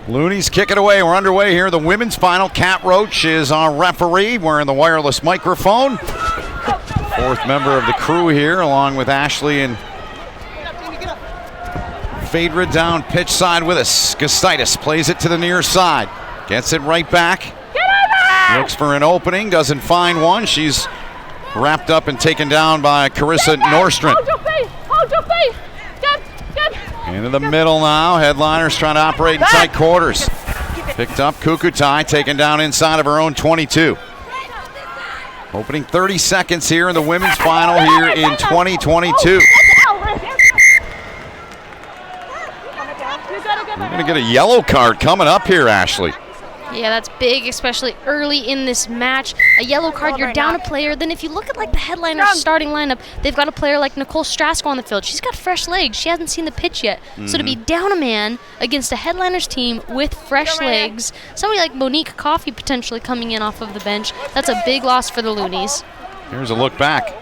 Loonies kick it away. We're underway here. The women's final. Kat Roach is our referee wearing the wireless microphone. Fourth member of the crew here, along with Ashley and Phaedra down pitch side with us. Gustaitis plays it to the near side. Gets it right back. Looks for an opening. Doesn't find one. She's wrapped up and taken down by Carissa Nordstrand. Hold your face. Hold your face. Good. Into the middle now. Headliners trying to operate in tight quarters. Picked up Kukutai, taken down inside of her own 22. Opening 30 seconds here in the women's final here in 2022. We're going to get a yellow card coming up here, Ashley. Yeah, that's big, especially early in this match. A yellow card, you're down a player. Then if you look at like the headliners starting lineup, they've got a player like Nicole Strasko on the field. She's got fresh legs. She hasn't seen the pitch yet. So to be down a man against a headliners team with fresh legs, somebody like Monique Coffey potentially coming in off of the bench, that's a big loss for the Loonies. Here's a look back.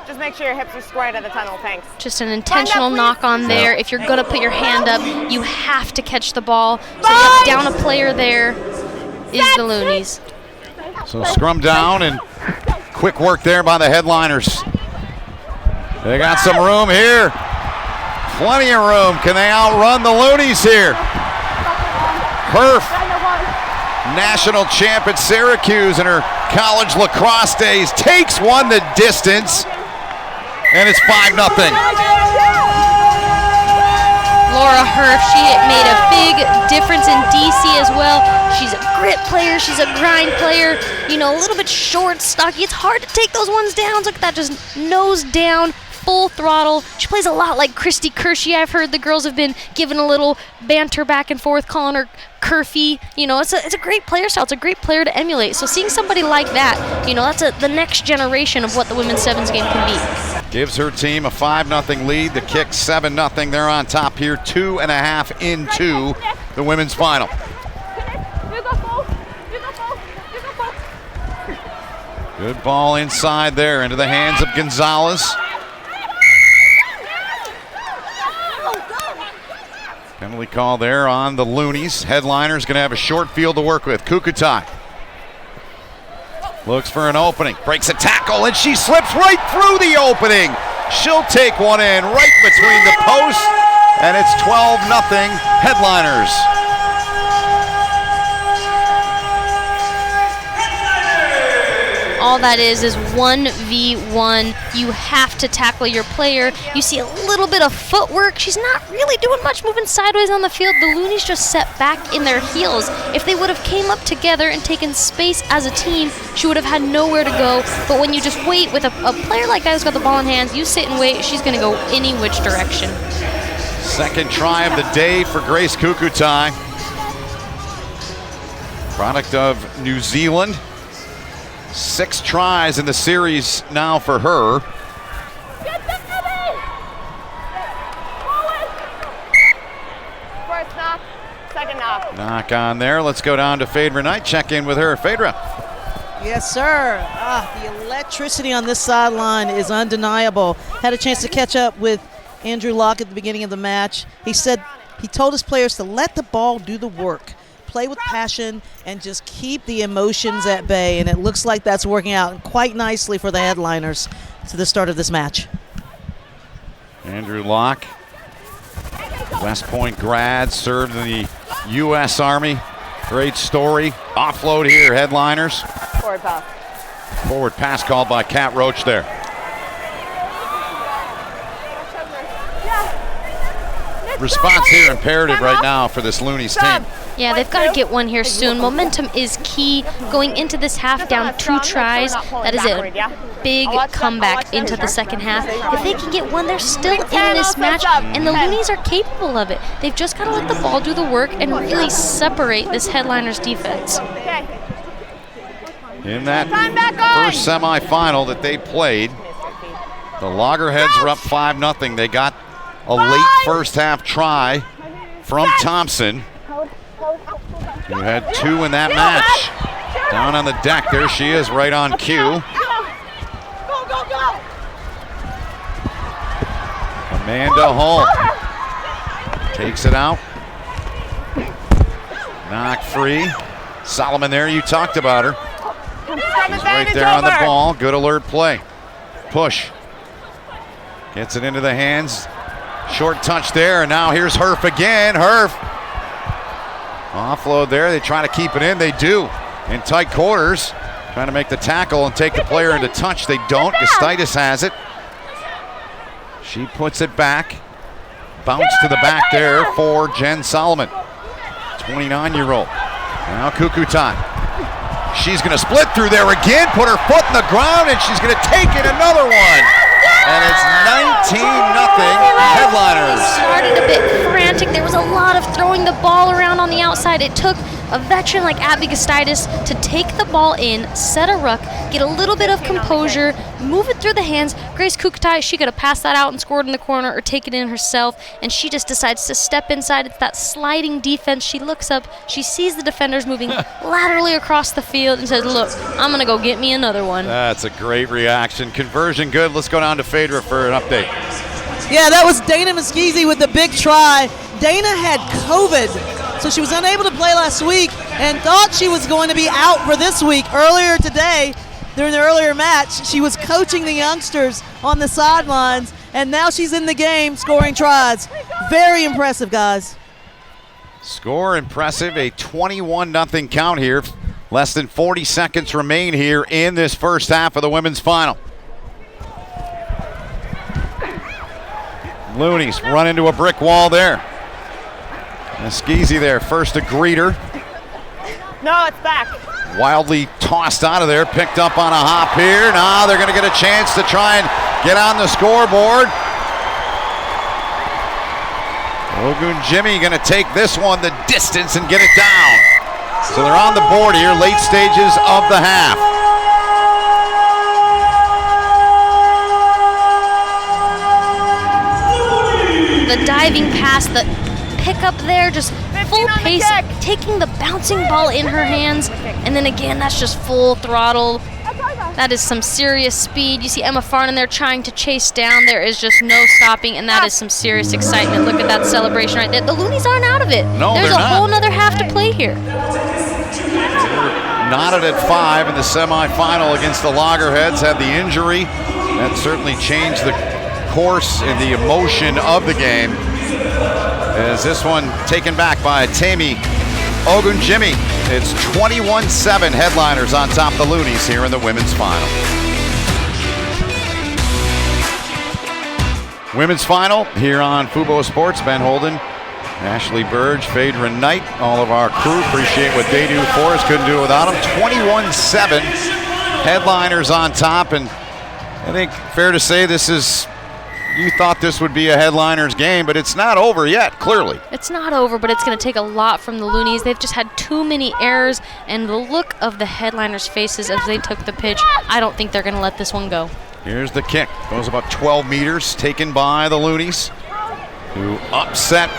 Just make sure your hips are square to the tunnel, thanks. Just an intentional knock on there. If you're going to put your hand up, you have to catch the ball. So you have down a player there is the Loonies. So scrum down and quick work there by the headliners. They got some room here. Plenty of room. Can they outrun the Loonies here? Herf, national champ at Syracuse in her college lacrosse days, takes one the distance. And it's 5-0. Laura Herf, she made a big difference in DC as well. She's a grit player, she's a grind player, you know, a little bit short, stocky. It's hard to take those ones down. Look at that, just nose down, full throttle. She plays a lot like Kristi Kirshe. I've heard the girls have been giving a little banter back and forth, calling her Curfy. You know, it's a great player style. It's a great player to emulate. So seeing somebody like that, you know, that's the next generation of what the women's sevens game can be. Gives her team a 5-0 lead. The kick 7-0. They're on top here, 2.5 into the women's final. Good ball inside there into the hands of Gonzalez. Penalty call there on the Loonies. Headliner's going to have a short field to work with. Kukutai looks for an opening, breaks a tackle, and she slips right through the opening. She'll take one in right between the posts, and it's 12-0 Headliners. All that is 1v1. You have to tackle your player. You see a little bit of footwork. She's not really doing much moving sideways on the field. The Loonies just set back in their heels. If they would have came up together and taken space as a team, she would have had nowhere to go. But when you just wait with a player like that who's got the ball in hands, you sit and wait, she's going to go any which direction. Second try of the day for Grace Kukutai. Product of New Zealand. 6 tries in the series now for her. First knock, second knock. Knock on there. Let's go down to Phaedra Knight. Check in with her. Phaedra. Yes, sir. The electricity on this sideline is undeniable. Had a chance to catch up with Andrew Locke at the beginning of the match. He said he told his players to let the ball do the work. Play with passion and just keep the emotions at bay, and it looks like that's working out quite nicely for the headliners to the start of this match. Andrew Locke, West Point grad, served in the U.S. Army. Great story. Offload here, headliners. Forward pass. Forward pass called by Kat Roach there. Response here imperative right now for this Loonies team. Yeah, they've got to get one here soon. Momentum is key. Going into this half down 2 tries, that is a big comeback into the second half. If they can get one, they're still in this match, and the Loonies are capable of it. They've just got to let the ball do the work and really separate this headliners defense. In that first semifinal that they played, the Loggerheads were up 5-0. They got a late first half try from Tomasin, who had 2 in that match. Down on the deck, there she is, right on cue. Amanda Hull takes it out. Knock free. Solomon there, you talked about her. She's right there on the ball. Good alert play. Push. Gets it into the hands. Short touch there, and now here's Herf again. Herf. Offload there. They try to keep it in. They do. In tight quarters. Trying to make the tackle and take the player into touch. They don't. Gustaitis has it. She puts it back. Bounce to the back there for Jen Solomon. 29-year-old. Now Kukutai. She's going to split through there again, put her foot in the ground, and she's going to take it another one. And it's 19-0 Headliners. They started a bit frantic. There was a lot of throwing the ball around on the outside. It took a veteran like Abby Gustaitis to take the ball in, set a ruck, get a little bit of composure, move it through the hands. Grace Kukutai, she could have passed that out and scored in the corner or taken it in herself, and she just decides to step inside. It's that sliding defense. She looks up, she sees the defenders moving laterally across the field and says, look, I'm going to go get me another one. That's a great reaction. Conversion good. Let's go down to Phaedra for an update. Yeah, that was Dana Muskiezy with the big try. Dana had COVID, so she was unable to play last week and thought she was going to be out for this week. Earlier today, during the earlier match, she was coaching the youngsters on the sidelines, and now she's in the game scoring tries. Very impressive, guys. Score impressive, a 21-0 count here. Less than 40 seconds remain here in this first half of the women's final. Loonies run into a brick wall there. Muskiezy there, first to greet her. No, it's back. Wildly tossed out of there, picked up on a hop here. Now they're going to get a chance to try and get on the scoreboard. Ogunjimi going to take this one the distance and get it down. So they're on the board here, late stages of the half. The diving pass, the pickup there, just full pace, taking the bouncing ball in her hands, and then again, that's just full throttle. That is some serious speed. You see Emma Farnan there trying to chase down. There is just no stopping, and that is some serious excitement. Look at that celebration right there. The Loonies aren't out of it. No, there's a whole nother half to play here. Knotted at 5 in the semifinal against the Loggerheads. Had the injury. That certainly changed the course and the emotion of the game. As this one taken back by Tammy Ogunjimi. It's 21-7 Headliners on top of the Loonies here in the women's final. Women's final here on Fubo Sports. Ben Holden, Ashley Burge, Phaedra Knight, all of our crew. Appreciate what they do for us. Couldn't do it without them. 21-7 Headliners on top. And I think fair to say this is, you thought this would be a Headliners game, but it's not over yet, clearly. It's not over, but it's going to take a lot from the Loonies. They've just had too many errors, and the look of the Headliners' faces as they took the pitch, I don't think they're going to let this one go. Here's the kick. Goes about 12 meters, taken by the Loonies, who upset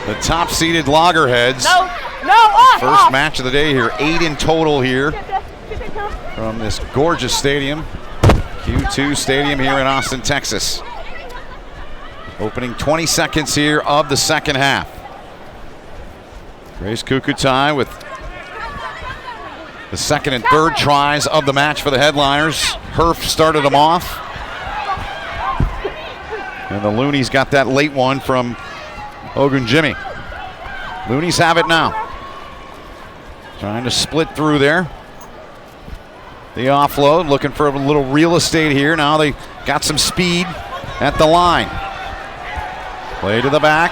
the top-seeded Loggerheads. First match of the day here, 8 in total here from this gorgeous stadium, Q2 Stadium here in Austin, Texas. Opening 20 seconds here of the second half. Grace Kukutai with the second and third tries of the match for the Headliners. Herf started them off. And the Loonies got that late one from Ogunjimi. Loonies have it now. Trying to split through there. The offload, looking for a little real estate here. Now they got some speed at the line. Play to the back.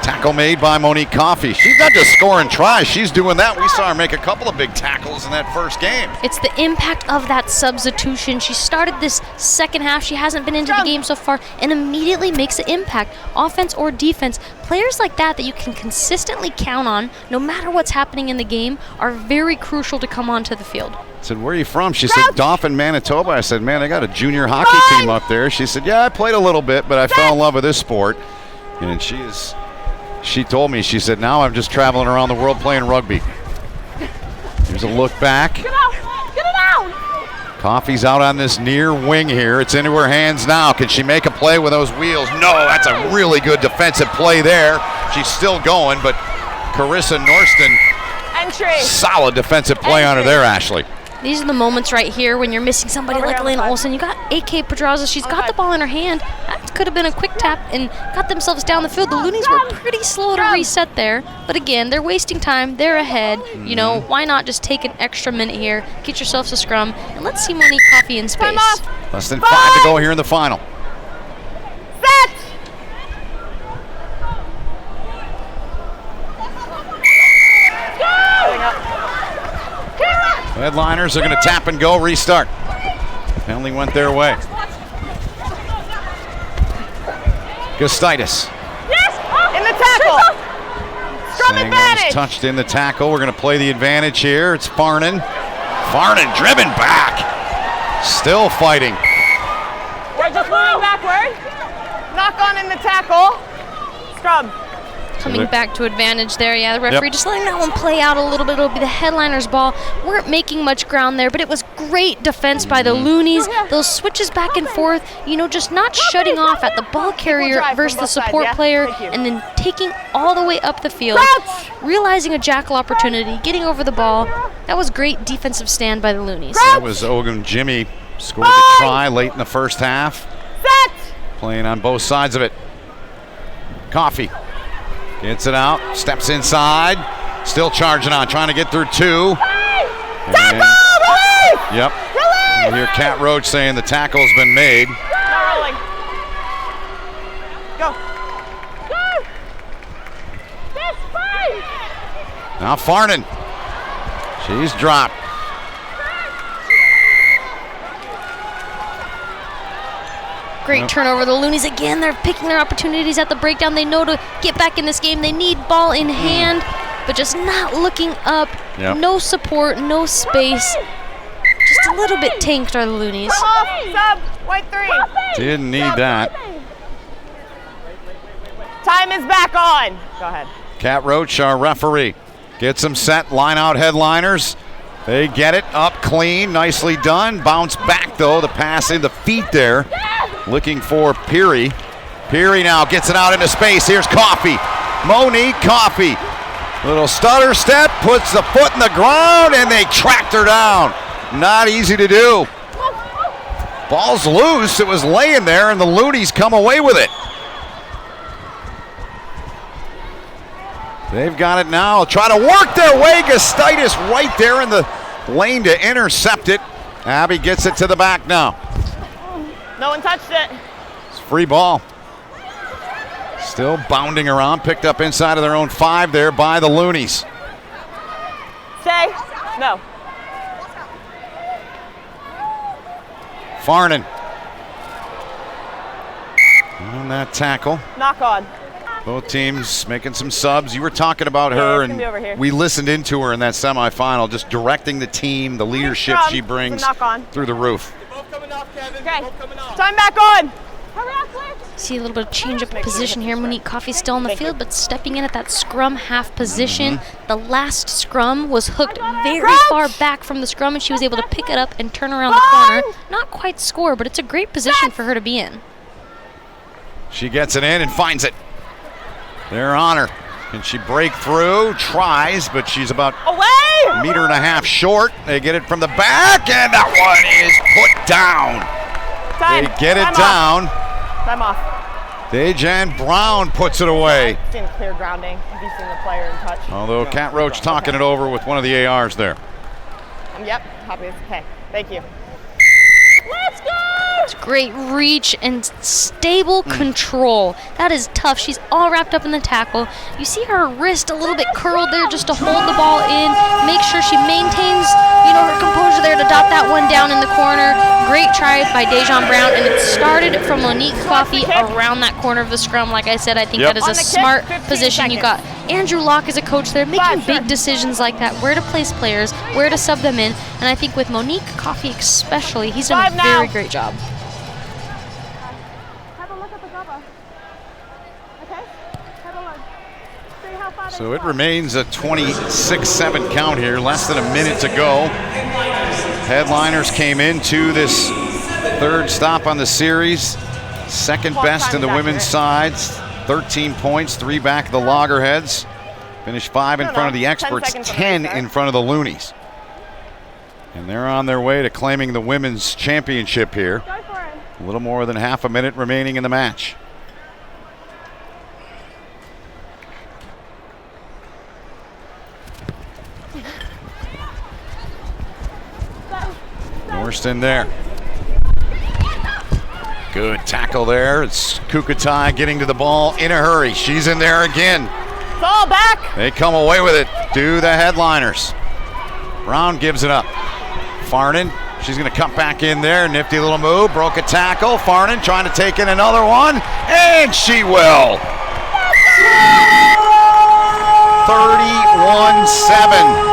Tackle made by Monique Coffey. She's not just scoring tries, she's doing that. We saw her make a couple of big tackles in that first game. It's the impact of that substitution. She started this second half. She hasn't been into the game so far and immediately makes an impact. Offense or defense, players like that you can consistently count on no matter what's happening in the game are very crucial to come onto the field. I said, where are you from? She said, Dauphin, Manitoba. I said, man, they got a junior hockey team up there. She said, yeah, I played a little bit, but I fell in love with this sport. And she told me, she said, now I'm just traveling around the world playing rugby. Here's a look back. Get it out! Coffey's out on this near wing here. It's into her hands now. Can she make a play with those wheels? No, that's a really good defensive play there. She's still going, but Carissa Norston Solid defensive play on her there, Ashley. These are the moments right here when you're missing somebody like Elena Olsen. You got AK Pedraza. She's got the ball in her hand. That could have been a quick tap and got themselves down the field. The Loonies were pretty slow to reset there. But again, they're wasting time. They're ahead. You know, why not just take an extra minute here, get yourselves a scrum, and let's see Monique Coffey in space. Less than 5 to go here in the final. Set! Headliners are going to tap and go, restart. Penalty went their way. Gustaitis. Yes! In the tackle! Scrum advantage! Touched in the tackle. We're going to play the advantage here. It's Farnan. Farnan driven back. Still fighting. We're just moving backward. Knock on in the tackle. Scrum. Coming back to advantage there, yeah, the referee just letting that one play out a little bit. It'll be the headliner's ball. Weren't making much ground there, but it was great defense by the Loonies. Those switches back and forth, you know, just not shutting off at the ball carrier versus the support player, and then taking all the way up the field, realizing a jackal opportunity, getting over the ball. That was great defensive stand by the Loonies. That was Ogun Jimmy, scored the try late in the first half. Playing on both sides of it. Coffey. Gets it out, steps inside, still charging on, trying to get through 2. Tackle! Release! Yep. Release! You hear Cat Roach saying the tackle's been made. Not rolling. Go. Go! This fight! Now Farnan. She's dropped. Great turnover. The Loonies, again, they're picking their opportunities at the breakdown. They know to get back in this game. They need ball in hand, but just not looking up. No support, no space. Just a little bit tanked are the Loonies. Sub, white 3. Didn't need that. Time is back on. Go ahead. Cat Roach, our referee, gets them set, line out headliners. They get it up clean, nicely done. Bounce back though, the pass in the feet there. Looking for Peary. Peary now gets it out into space. Here's Coffey. Monique Coffey. Little stutter step, puts the foot in the ground, and they tracked her down. Not easy to do. Ball's loose. It was laying there, and the Loonies come away with it. They've got it now. Try to work their way. Gustaitis right there in the lane to intercept it. Abby gets it to the back now. No one touched it. It's free ball. Still bounding around, picked up inside of their own 5 there by the Loonies. Stay. No. Farnan. On that tackle. Knock on. Both teams making some subs. You were talking about her, and we listened into her in that semifinal, just directing the team, the leadership she brings through the roof. Okay, time back on. See a little bit of change of position here. Monique Coffey still on the field, but stepping in at that scrum half position. The last scrum was hooked very far back from the scrum, and she was able to pick it up and turn around the corner. Not quite score, but it's a great position for her to be in. She gets it in and finds it. They're on her. Can she break through? Tries, but she's about a meter and a half short. They get it from the back, and that one is put down. They get it down. Time off. Dejan Brown puts it away. It's clear grounding. Have you seen the player in touch? Although Cat Roach talking it over with one of the ARs there. Yep, happy. Okay, thank you. Let's go! It's great reach and stable control. That is tough. She's all wrapped up in the tackle. You see her wrist a little bit curled there just to hold the ball in, make sure she maintains, you know, her composure there to dot that one down in the corner. Great try by Dejan Brown, and it started from Monique Coffey around that corner of the scrum. Like I said, I think that is a smart position. You got Andrew Locke as a coach there, making big decisions like that, where to place players, where to sub them in, and I think with Monique Coffey especially, he's done a very great job. So it remains a 26-7 count here, less than a minute to go. Headliners came into this third stop on the series, second best in the women's sides, 13 points, 3 back of the Loggerheads. Finished 5 in front of the Experts, 10 in front of the Loonies. And they're on their way to claiming the women's championship here. A little more than half a minute remaining in the match. Norston there. Good tackle there. It's Kukatai getting to the ball in a hurry. She's in there again. Fall back. They come away with it. Do the headliners. Brown gives it up. Farnan, she's going to cut back in there. Nifty little move. Broke a tackle. Farnan trying to take in another one. And she will. 31-7.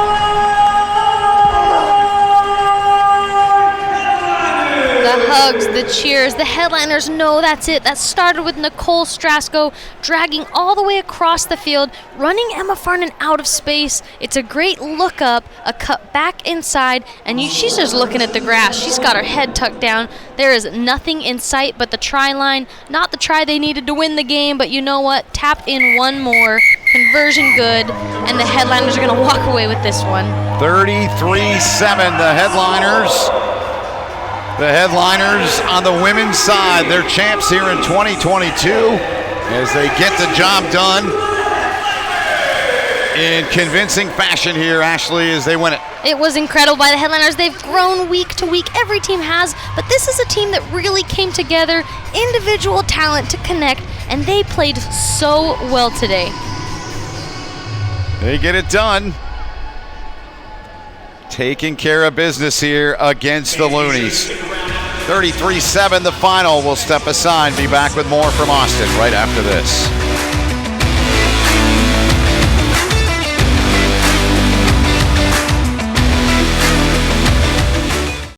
The hugs, the cheers, the headliners know that's it. That started with Nicole Strasko dragging all the way across the field, running Emma Farnan out of space. It's a great look up, a cut back inside, and she's just looking at the grass. She's got her head tucked down. There is nothing in sight but the try line. Not the try they needed to win the game, but you know what? Tap in one more. Conversion good, and the headliners are going to walk away with this one. 33-7, the headliners. The headliners on the women's side, they're champs here in 2022 as they get the job done in convincing fashion here, Ashley, as they win it. It was incredible by the headliners. They've grown week to week. Every team has, but this is a team that really came together, individual talent to connect, and they played so well today. They get it done. Taking care of business here against the Loonies. 33-7 the final. We'll step aside, be back with more from Austin right after this.